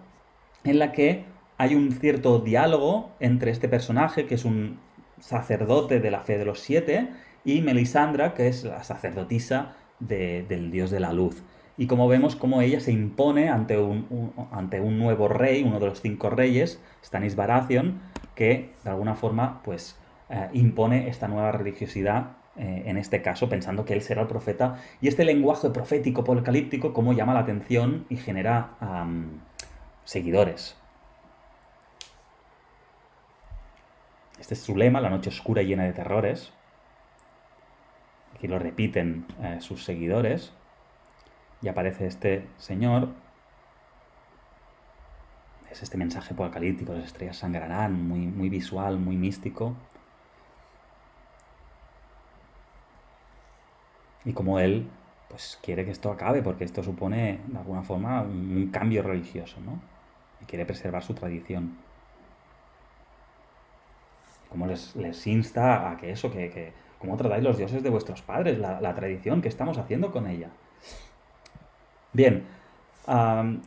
en la que hay un cierto diálogo entre este personaje, que es un sacerdote de la fe de los siete, y Melisandra, que es la sacerdotisa del dios de la luz. Y como vemos, cómo ella se impone ante un nuevo rey, uno de los 5 reyes, Stannis Baratheon, que de alguna forma pues impone esta nueva religiosidad, en este caso pensando que él será el profeta. Y este lenguaje profético apocalíptico cómo llama la atención y genera seguidores. Este es su lema, la noche oscura y llena de terrores. Aquí lo repiten sus seguidores. Y aparece este señor. Es este mensaje apocalíptico, las estrellas sangrarán, muy, muy visual, muy místico. Y como él pues quiere que esto acabe, porque esto supone de alguna forma un cambio religioso, ¿no? Y quiere preservar su tradición. Como les insta a que eso, que ¿cómo tratáis los dioses de vuestros padres? La tradición, ¿qué estamos haciendo con ella? Bien, am,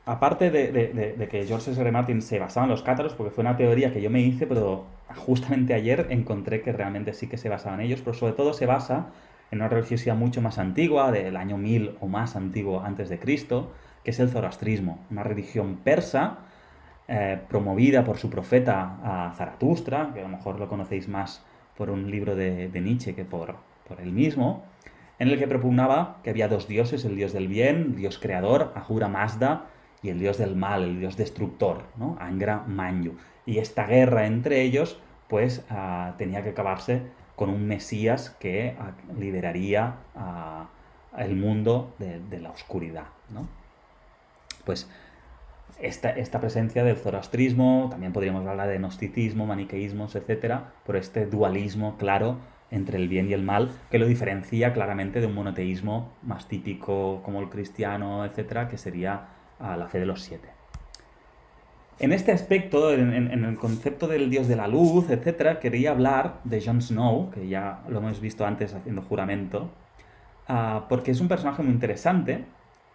aparte de que George R. R. Martin se basaba en los cátaros, porque fue una teoría que yo me hice, pero justamente ayer encontré que realmente sí que se basaba en ellos, pero sobre todo se basa en una religiosidad mucho más antigua, del año 1000 o más antiguo antes de Cristo, que es el zoroastrismo, una religión persa promovida por su profeta Zaratustra, que a lo mejor lo conocéis más por un libro de Nietzsche que por él mismo, en el que propugnaba que había dos dioses, el dios del bien, el dios creador, Ahura Mazda, y el dios del mal, el dios destructor, ¿no? Angra Mainyu. Y esta guerra entre ellos, pues, tenía que acabarse con un Mesías que lideraría el mundo de la oscuridad, ¿no? Pues esta presencia del zoroastrismo, también podríamos hablar de gnosticismo, maniqueísmos, etcétera, por este dualismo claro entre el bien y el mal, que lo diferencia claramente de un monoteísmo más típico como el cristiano, etcétera, que sería la fe de los siete. En este aspecto, en el concepto del dios de la luz, etcétera, quería hablar de Jon Snow, que ya lo hemos visto antes haciendo juramento, porque es un personaje muy interesante.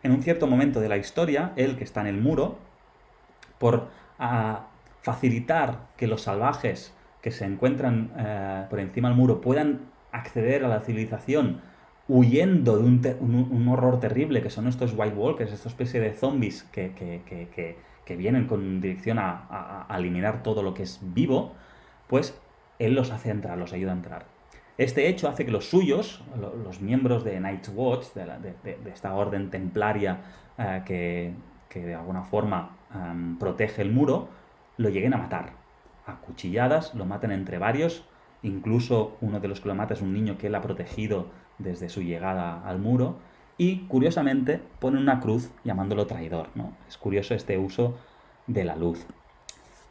En un cierto momento de la historia, él que está en el muro, por facilitar que los salvajes que se encuentran por encima del muro puedan acceder a la civilización huyendo de un horror terrible que son estos White Walkers, esta especie de zombies que vienen con dirección a eliminar todo lo que es vivo, pues él los hace entrar, los ayuda a entrar. Este hecho hace que los suyos, los miembros de Night's Watch, de esta orden templaria que de alguna forma protege el muro, lo lleguen a matar. A cuchilladas, lo maten entre varios, incluso uno de los que lo mata es un niño que él ha protegido desde su llegada al muro, y curiosamente ponen una cruz llamándolo traidor, ¿no? Es curioso este uso de la luz.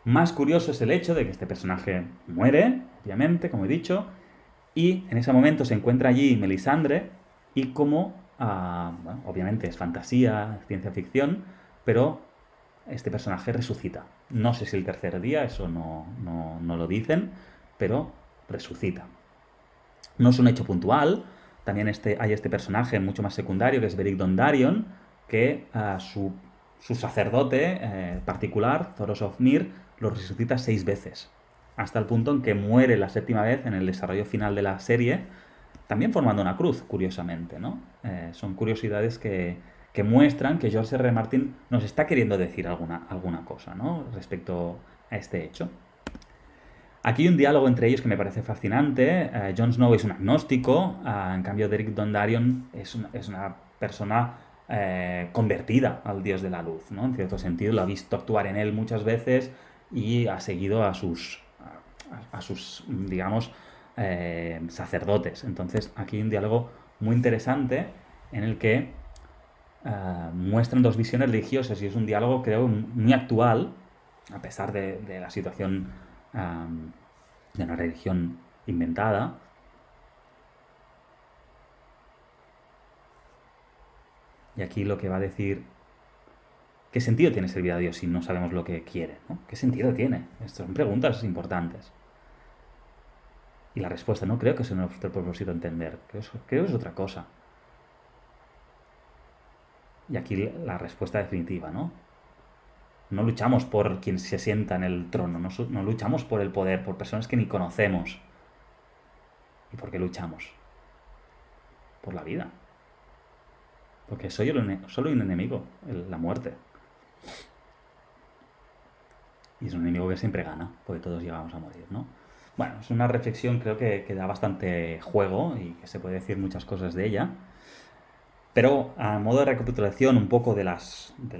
Más curioso es el hecho de que este personaje muere, obviamente, como he dicho, y en ese momento se encuentra allí Melisandre, y como, bueno, obviamente es fantasía, ciencia ficción, pero este personaje resucita. No sé si el tercer día, eso no lo dicen, pero resucita. No es un hecho puntual, también hay este personaje mucho más secundario, que es Beric Dondarrion, que su sacerdote particular, Thoros of Myr, lo resucita 6 veces, hasta el punto en que muere la 7ª vez en el desarrollo final de la serie, también formando una cruz, curiosamente, ¿no? Son curiosidades que muestran que George R. R. Martin nos está queriendo decir alguna cosa, ¿no? Respecto a este hecho. Aquí hay un diálogo entre ellos que me parece fascinante. Jon Snow es un agnóstico, en cambio Beric Dondarrion es una persona convertida al dios de la luz, ¿no? En cierto sentido, lo ha visto actuar en él muchas veces y ha seguido a sus digamos, sacerdotes. Entonces, aquí hay un diálogo muy interesante en el que muestran dos visiones religiosas y es un diálogo, creo, muy actual, a pesar de la situación de una religión inventada. Y aquí lo que va a decir, ¿qué sentido tiene servir a Dios si no sabemos lo que quiere, ¿no? ¿Qué sentido tiene? Estas son preguntas importantes. Y la respuesta, no creo que sea nuestro propósito entender, creo que es otra cosa. Y aquí la respuesta definitiva, ¿no? No luchamos por quien se sienta en el trono, no luchamos por el poder, por personas que ni conocemos. ¿Y por qué luchamos? Por la vida. Porque solo hay un enemigo, la muerte. Y es un enemigo que siempre gana, porque todos llegamos a morir, ¿no? Bueno, es una reflexión creo que da bastante juego y que se puede decir muchas cosas de ella. Pero a modo de recapitulación un poco del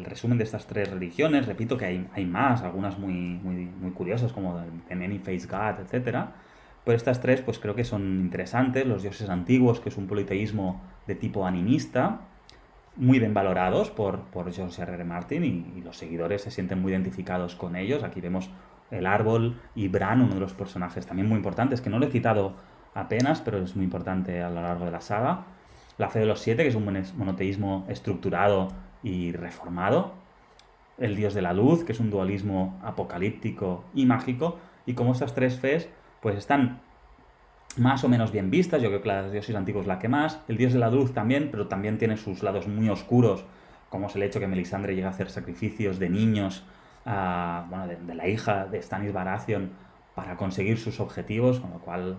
resumen de estas 3 religiones, repito que hay más, algunas muy curiosas como The Many Faced God, etc. Pero estas 3 pues creo que son interesantes. Los dioses antiguos, que es un politeísmo de tipo animista, muy bien valorados por George R. R. Martin y los seguidores se sienten muy identificados con ellos. Aquí vemos el árbol y Bran, uno de los personajes también muy importantes, que no lo he citado apenas, pero es muy importante a lo largo de la saga. La fe de los 7, que es un monoteísmo estructurado y reformado. El dios de la luz, que es un dualismo apocalíptico y mágico. Y como estas 3 fees pues están más o menos bien vistas. Yo creo que la diócesis antigua es la que más. El dios de la luz también, pero también tiene sus lados muy oscuros, como es el hecho que Melisandre llega a hacer sacrificios de niños, bueno, de la hija de Stannis Baratheon, para conseguir sus objetivos, con lo cual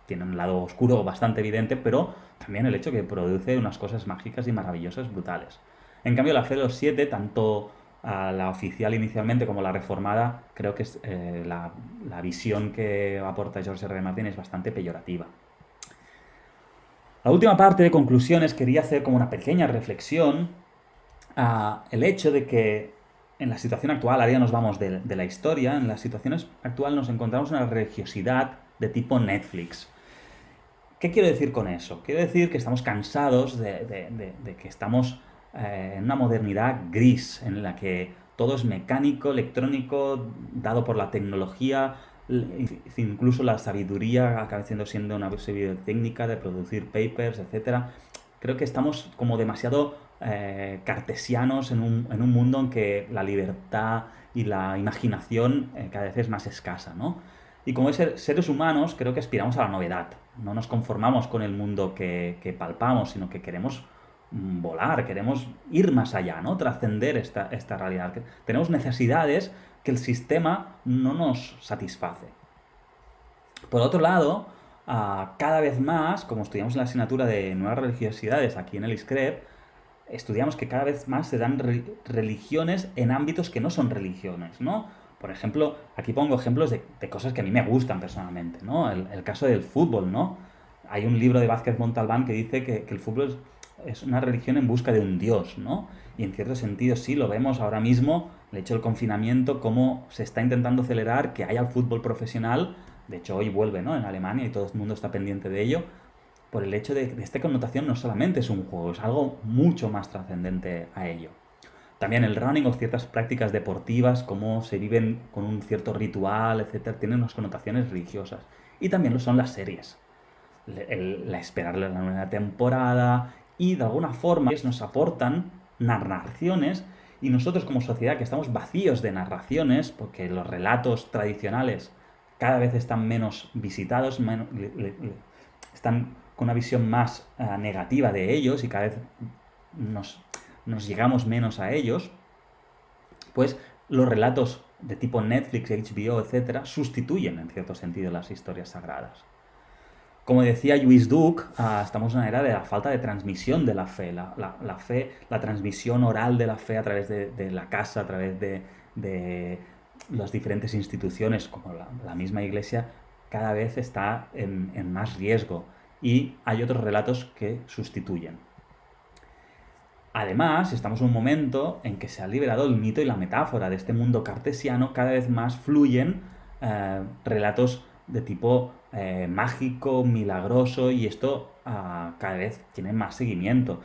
tiene un lado oscuro bastante evidente, pero también el hecho que produce unas cosas mágicas y maravillosas brutales. En cambio, la fe de los siete, tanto la oficial inicialmente como la reformada, creo que es, la visión que aporta George R. R. Martin es bastante peyorativa. La última parte de conclusiones quería hacer como una pequeña reflexión a el hecho de que en la situación actual, ahora ya nos vamos de la historia, en la situación actual nos encontramos una religiosidad de tipo Netflix. ¿Qué quiero decir con eso? Quiero decir que estamos cansados de que estamos en una modernidad gris, en la que todo es mecánico, electrónico, dado por la tecnología, incluso la sabiduría acaba siendo una sabiduría técnica de producir papers, etcétera. Creo que estamos como demasiado cartesianos en un mundo en que la libertad y la imaginación cada vez es más escasa, ¿no? Y como seres humanos creo que aspiramos a la novedad. No nos conformamos con el mundo que palpamos, sino que queremos volar, queremos ir más allá, ¿no? Trascender esta realidad. Tenemos necesidades que el sistema no nos satisface. Por otro lado, cada vez más, como estudiamos en la asignatura de nuevas religiosidades aquí en el ISCREP, estudiamos que cada vez más se dan religiones en ámbitos que no son religiones, ¿no? Por ejemplo, aquí pongo ejemplos de cosas que a mí me gustan personalmente, ¿no? El caso del fútbol, ¿no? Hay un libro de Vázquez Montalbán que dice que el fútbol es una religión en busca de un dios, ¿no? Y en cierto sentido sí, lo vemos ahora mismo, el hecho del confinamiento, cómo se está intentando acelerar que haya el fútbol profesional. De hecho, hoy vuelve, ¿no? En Alemania y todo el mundo está pendiente de ello, por el hecho de que esta connotación no solamente es un juego, es algo mucho más trascendente a ello. También el running o ciertas prácticas deportivas, cómo se viven con un cierto ritual, etcétera, tienen unas connotaciones religiosas. Y también lo son las series. La esperar la nueva temporada y de alguna forma nos aportan narraciones y nosotros como sociedad que estamos vacíos de narraciones porque los relatos tradicionales cada vez están menos visitados, están con una visión más negativa de ellos y cada vez nos llegamos menos a ellos, pues los relatos de tipo Netflix, HBO, etcétera, sustituyen en cierto sentido las historias sagradas. Como decía Lluís Duc, estamos en una era de la falta de transmisión de la fe. La fe, la transmisión oral de la fe a través de la casa, a través de las diferentes instituciones, como la misma iglesia, cada vez está en más riesgo. Y hay otros relatos que sustituyen. Además, estamos en un momento en que se ha liberado el mito y la metáfora de este mundo cartesiano, cada vez más fluyen relatos de tipo mágico, milagroso, y esto cada vez tiene más seguimiento.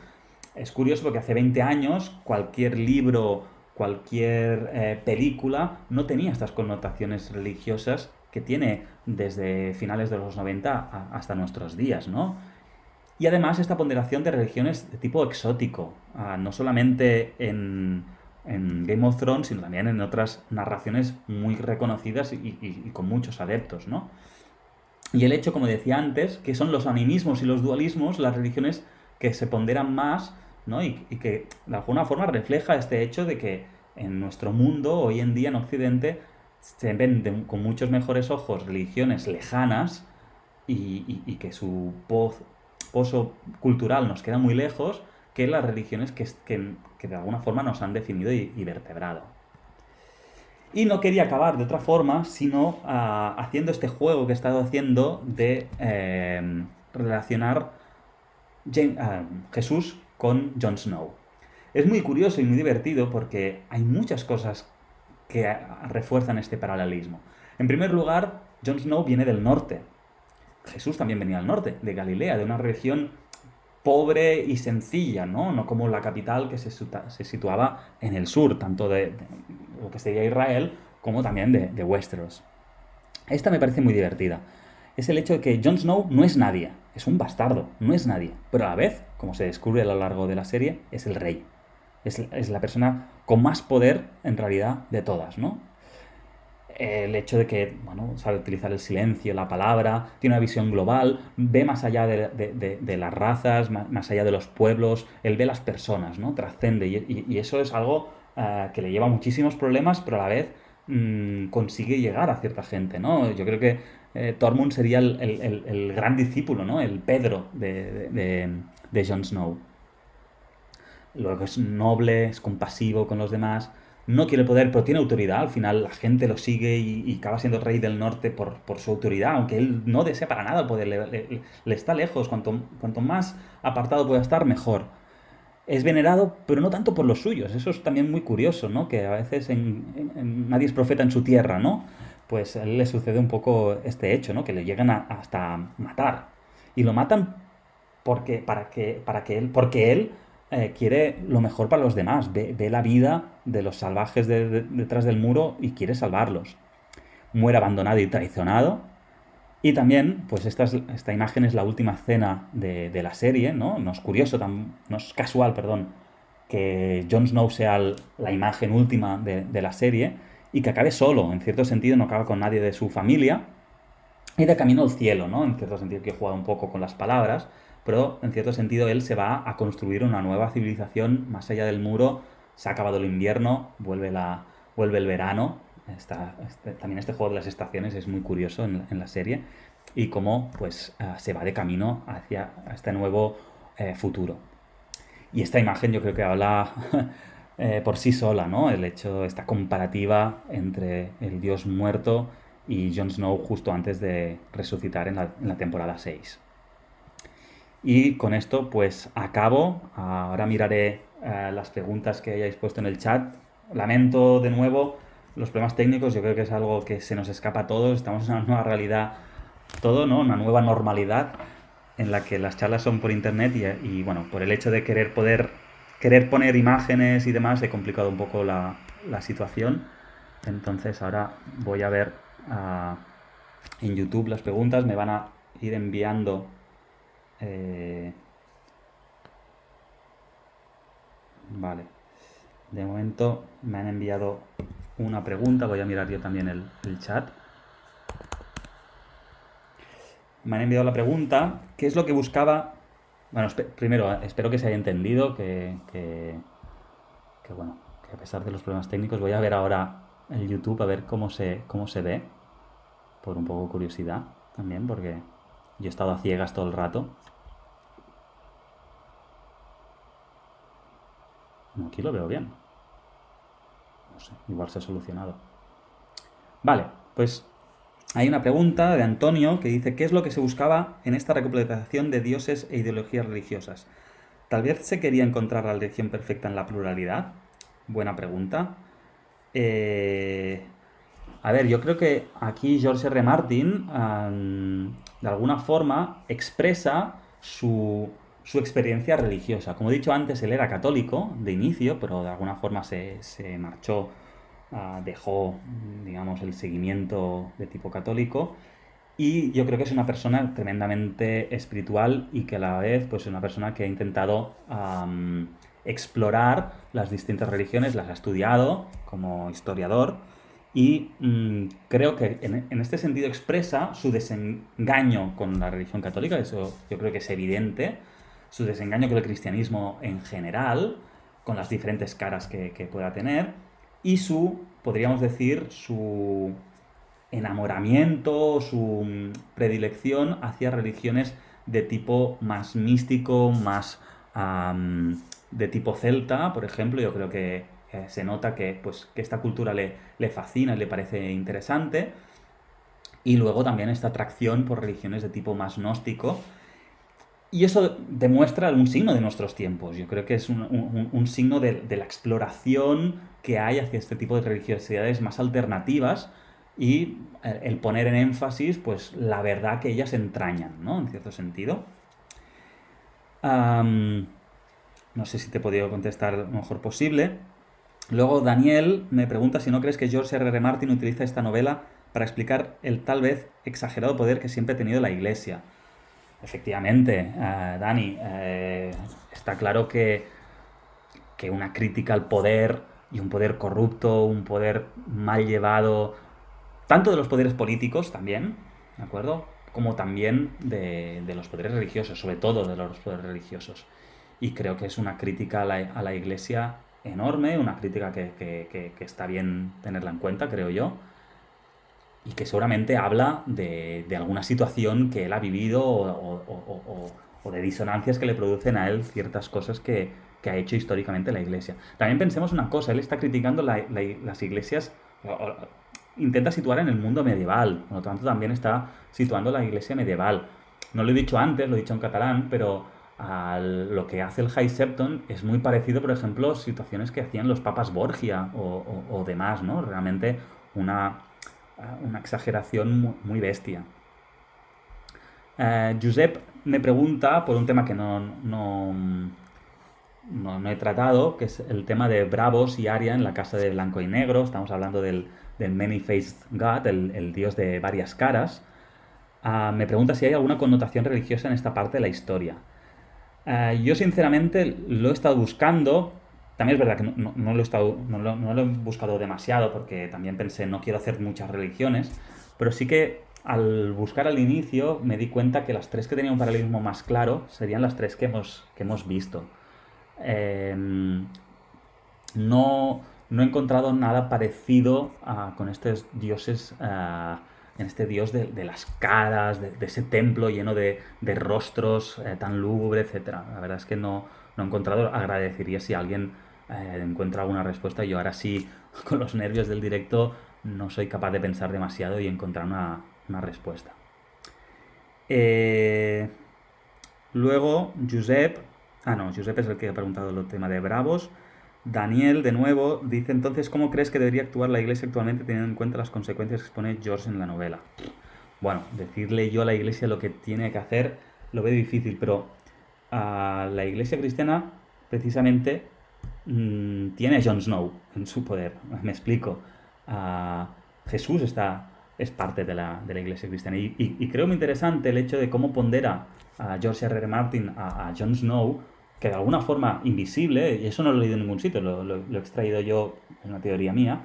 Es curioso porque hace 20 años cualquier libro, cualquier película no tenía estas connotaciones religiosas que tiene desde finales de los 90 hasta nuestros días, ¿no? Y además esta ponderación de religiones de tipo exótico, no solamente en Game of Thrones, sino también en otras narraciones muy reconocidas y con muchos adeptos, ¿no? Y el hecho, como decía antes, que son los animismos y los dualismos las religiones que se ponderan más, ¿no? Y que de alguna forma refleja este hecho de que en nuestro mundo, hoy en día en Occidente, se ven con muchos mejores ojos religiones lejanas y que su pozo cultural nos queda muy lejos que las religiones que de alguna forma nos han definido y vertebrado. Y no quería acabar de otra forma, sino haciendo este juego que he estado haciendo de relacionar Jesús con Jon Snow. Es muy curioso y muy divertido porque hay muchas cosas que refuerzan este paralelismo. En primer lugar, Jon Snow viene del norte. Jesús también venía del norte, de Galilea, de una región pobre y sencilla, ¿no? No como la capital que se situaba en el sur, tanto de lo que sería Israel como también de Westeros. Esta me parece muy divertida. Es el hecho de que Jon Snow no es nadie, es un bastardo, no es nadie. Pero a la vez, como se descubre a lo largo de la serie, es el rey. Es la persona con más poder, en realidad, de todas, ¿no? el hecho de que, bueno, sabe utilizar el silencio, la palabra, tiene una visión global, ve más allá de las razas, más allá de los pueblos, él ve las personas, ¿no? Trascende y eso es algo que le lleva muchísimos problemas, pero a la vez consigue llegar a cierta gente, ¿no? Yo creo que Tormund sería el gran discípulo, ¿no? El Pedro de Jon Snow. Luego es noble, es compasivo con los demás, no quiere poder, pero tiene autoridad. Al final la gente lo sigue y acaba siendo rey del norte por su autoridad, aunque él no desea para nada el poder, le está lejos. Cuanto más apartado pueda estar, mejor. Es venerado, pero no tanto por los suyos. Eso es también muy curioso, ¿no? Que a veces nadie es profeta en su tierra, ¿no? Pues a él le sucede un poco este hecho, ¿no? Que le llegan hasta matar. Y lo matan porque él quiere lo mejor para los demás, ve la vida de los salvajes detrás del muro y quiere salvarlos. Muere abandonado y traicionado. Y también, pues esta imagen es la última escena de la serie, ¿no? No es curioso, no es casual, perdón, que Jon Snow sea la imagen última de la serie y que acabe solo, en cierto sentido no acaba con nadie de su familia, y de camino al cielo, ¿no? En cierto sentido que he jugado un poco con las palabras, pero en cierto sentido él se va a construir una nueva civilización más allá del muro. Se ha acabado el invierno, vuelve el verano. También este juego de las estaciones es muy curioso en la serie y cómo pues se va de camino hacia este nuevo futuro. Y esta imagen yo creo que habla por sí sola, ¿no? El hecho, esta comparativa entre el dios muerto y Jon Snow justo antes de resucitar en la temporada 6. Y con esto pues acabo. Ahora miraré las preguntas que hayáis puesto en el chat. Lamento de nuevo los problemas técnicos, yo creo que es algo que se nos escapa a todos. Estamos en una nueva realidad, todo, ¿no? Una nueva normalidad en la que las charlas son por internet y bueno, por el hecho de querer poner imágenes y demás, he complicado un poco la situación. Entonces ahora voy a ver en YouTube las preguntas, me van a ir enviando vale, de momento me han enviado una pregunta, voy a mirar yo también el chat. Me han enviado la pregunta, ¿qué es lo que buscaba? Bueno, primero, espero que se haya entendido, bueno, que a pesar de los problemas técnicos, voy a ver ahora el YouTube a ver cómo se ve, por un poco curiosidad también, porque yo he estado a ciegas todo el rato. No, aquí lo veo bien. No sé, igual se ha solucionado. Vale, pues hay una pregunta de Antonio que dice: ¿qué es lo que se buscaba en esta recopilación de dioses e ideologías religiosas? Tal vez se quería encontrar la religión perfecta en la pluralidad. Buena pregunta. A ver, yo creo que aquí George R. Martin de alguna forma expresa su experiencia religiosa. Como he dicho antes, él era católico de inicio, pero de alguna forma se marchó, dejó, digamos, el seguimiento de tipo católico. Y yo creo que es una persona tremendamente espiritual y que a la vez pues, es una persona que ha intentado explorar las distintas religiones, las ha estudiado como historiador y creo que en este sentido expresa su desengaño con la religión católica, eso yo creo que es evidente, su desengaño con el cristianismo en general, con las diferentes caras que pueda tener, y podríamos decir, su enamoramiento, su predilección hacia religiones de tipo más místico, más de tipo celta, por ejemplo. Yo creo que se nota que esta cultura le fascina y le parece interesante. Y luego también esta atracción por religiones de tipo más gnóstico. Y eso demuestra un signo de nuestros tiempos. Yo creo que es un signo de la exploración que hay hacia este tipo de religiosidades más alternativas y el poner en énfasis pues la verdad que ellas entrañan, ¿no? En cierto sentido. No sé si te he podido contestar lo mejor posible. Luego Daniel me pregunta si no crees que George R. R. Martin utiliza esta novela para explicar el tal vez exagerado poder que siempre ha tenido la Iglesia. Efectivamente, Dani, está claro que una crítica al poder y un poder corrupto, un poder mal llevado, tanto de los poderes políticos también, ¿de acuerdo? Como también de los poderes religiosos, sobre todo de los poderes religiosos. Y creo que es una crítica a la Iglesia enorme, una crítica que está bien tenerla en cuenta, creo yo, y que seguramente habla de alguna situación que él ha vivido o de disonancias que le producen a él ciertas cosas que ha hecho históricamente la Iglesia. También pensemos una cosa, él está criticando las iglesias, intenta situar en el mundo medieval, por lo tanto también está situando la Iglesia medieval. No lo he dicho antes, lo he dicho en catalán, pero lo que hace el High Septon es muy parecido, por ejemplo, situaciones que hacían los papas Borgia o demás, ¿no? Realmente una exageración muy bestia. Josep me pregunta por un tema que no he tratado, que es el tema de Bravos y Arya en la Casa de Blanco y Negro. Estamos hablando del Many-Faced God, el dios de varias caras. Me pregunta si hay alguna connotación religiosa en esta parte de la historia. Yo sinceramente lo he estado buscando. También es verdad que no lo he buscado demasiado porque también pensé no quiero hacer muchas religiones, pero sí que al buscar al inicio me di cuenta que las tres que tenían un paralelismo más claro serían las tres que hemos visto. Eh, no he encontrado nada parecido con estos dioses, en este dios de las caras, de ese templo lleno de rostros tan lúgubre, etcétera. La verdad es que no he encontrado, agradecería si alguien encuentra alguna respuesta. Yo ahora sí, con los nervios del directo, no soy capaz de pensar demasiado y encontrar una respuesta. Luego, Josep. No, Josep es el que ha preguntado el tema de Bravos. Daniel, de nuevo, dice entonces, ¿cómo crees que debería actuar la Iglesia actualmente teniendo en cuenta las consecuencias que expone George en la novela? Bueno, decirle yo a la Iglesia lo que tiene que hacer lo veo difícil, pero la Iglesia cristiana precisamente tiene a Jon Snow en su poder. Me explico. Jesús es parte de la Iglesia cristiana y creo muy interesante el hecho de cómo pondera a George R. R. Martin a Jon Snow, que de alguna forma invisible, y eso no lo he leído en ningún sitio, lo he extraído yo en una teoría mía,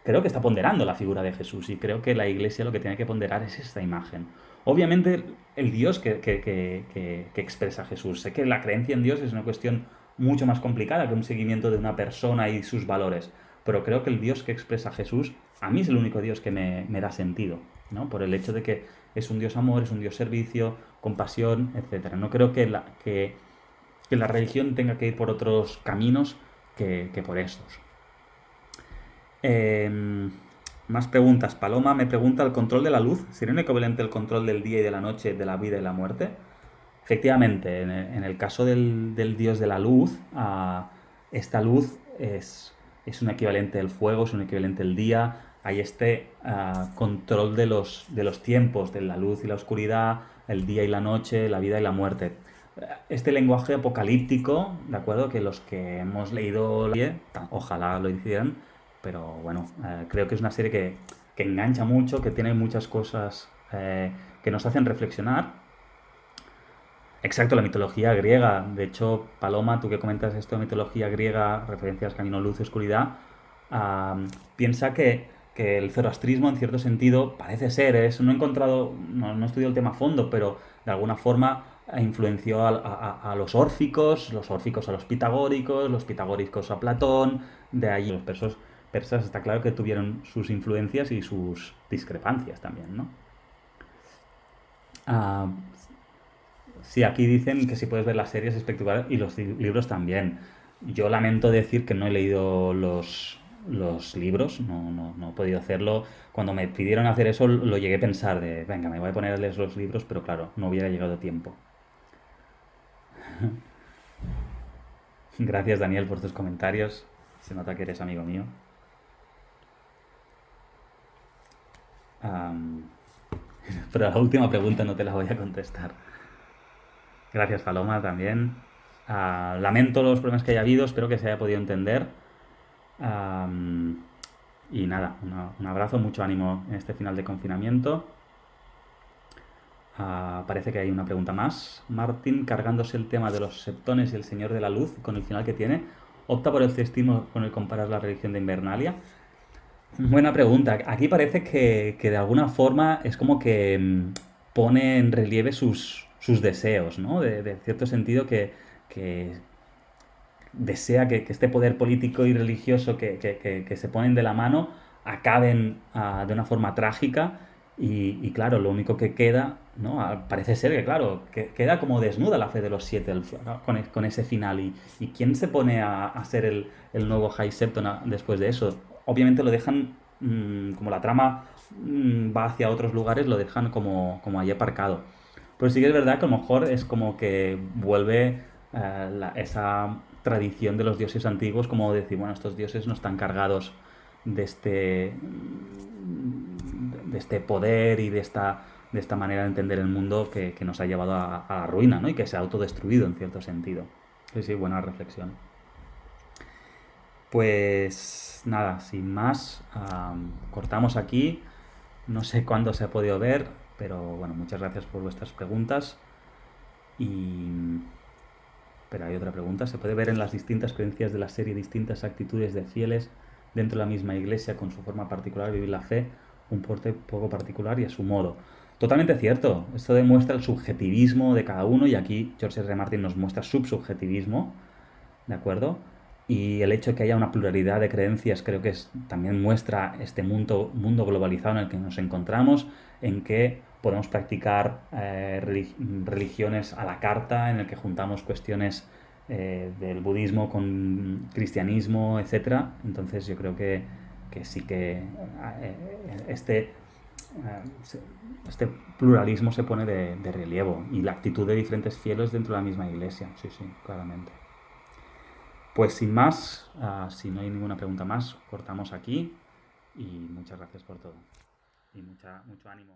creo que está ponderando la figura de Jesús y creo que la Iglesia lo que tiene que ponderar es esta imagen. Obviamente el Dios que expresa Jesús. Sé que la creencia en Dios es una cuestión mucho más complicada que un seguimiento de una persona y sus valores, pero creo que el Dios que expresa Jesús a mí es el único Dios que me da sentido, ¿no? Por el hecho de que es un Dios amor, es un Dios servicio, compasión, etc. No creo que la religión tenga que ir por otros caminos que por estos. Más preguntas. Paloma me pregunta, ¿el control de la luz sería un equivalente al control del día y de la noche, de la vida y la muerte? Efectivamente, en el caso del dios de la luz, esta luz es un equivalente del fuego, es un equivalente del día. Hay este control de los tiempos, de la luz y la oscuridad, el día y la noche, la vida y la muerte. Este lenguaje apocalíptico, ¿de acuerdo? Que los que hemos leído la serie, ojalá lo hicieran, pero bueno, creo que es una serie que engancha mucho, que tiene muchas cosas que nos hacen reflexionar. Exacto, la mitología griega. De hecho, Paloma, tú que comentas esto de mitología griega, referencias camino, luz, oscuridad, piensa que el zoroastrismo, en cierto sentido, parece ser, no he encontrado, no he estudiado el tema a fondo, pero de alguna forma influenció a los órficos a los pitagóricos a Platón, de allí los persas está claro que tuvieron sus influencias y sus discrepancias también, ¿no? Sí, aquí dicen que si puedes ver las series es espectacular y los libros también. Yo lamento decir que no he leído los libros, no he podido hacerlo. Cuando me pidieron hacer eso lo llegué a pensar de, venga, me voy a poner a leer los libros, pero claro, no hubiera llegado tiempo. Gracias, Daniel, por tus comentarios. Se nota que eres amigo mío. Pero la última pregunta no te la voy a contestar. Gracias, Paloma, también. Lamento los problemas que haya habido, espero que se haya podido entender. Y nada, un abrazo, mucho ánimo en este final de confinamiento. Parece que hay una pregunta más. Martín, cargándose el tema de los septones y el Señor de la Luz, con el final que tiene, opta por el cetismo con el comparar la religión de Invernalia. Buena pregunta. Aquí parece que de alguna forma es como que pone en relieve sus deseos, ¿no? De cierto sentido que desea que este poder político y religioso que se ponen de la mano acaben de una forma trágica y claro, lo único que queda, ¿no? Parece ser que, claro, que queda como desnuda la fe de los siete ¿no? Con ese final. ¿Y quién se pone a ser el nuevo High Septon después de eso? Obviamente lo dejan, como la trama va hacia otros lugares, lo dejan como ahí aparcado. Pero sí que es verdad que a lo mejor es como que vuelve esa tradición de los dioses antiguos, como decir, bueno, estos dioses no están cargados de este poder y de esta manera de entender el mundo que nos ha llevado a la ruina, ¿no? Y que se ha autodestruido en cierto sentido. Sí, sí, buena reflexión. Pues nada, sin más, cortamos aquí. No sé cuándo se ha podido ver, pero bueno, muchas gracias por vuestras preguntas. Y pero hay otra pregunta. ¿Se puede ver en las distintas creencias de la serie distintas actitudes de fieles dentro de la misma iglesia con su forma particular de vivir la fe, un porte poco particular y a su modo? Totalmente cierto. Esto demuestra el subjetivismo de cada uno y aquí George R. R. Martin nos muestra su subjetivismo, ¿de acuerdo? Y el hecho de que haya una pluralidad de creencias creo que también muestra este mundo globalizado en el que nos encontramos, en que podemos practicar religiones a la carta, en el que juntamos cuestiones del budismo con cristianismo, etcétera. Entonces yo creo que sí que este pluralismo se pone de relievo y la actitud de diferentes fieles dentro de la misma iglesia, sí, sí, claramente. Pues sin más, si no hay ninguna pregunta más, cortamos aquí y muchas gracias por todo. Y mucho ánimo.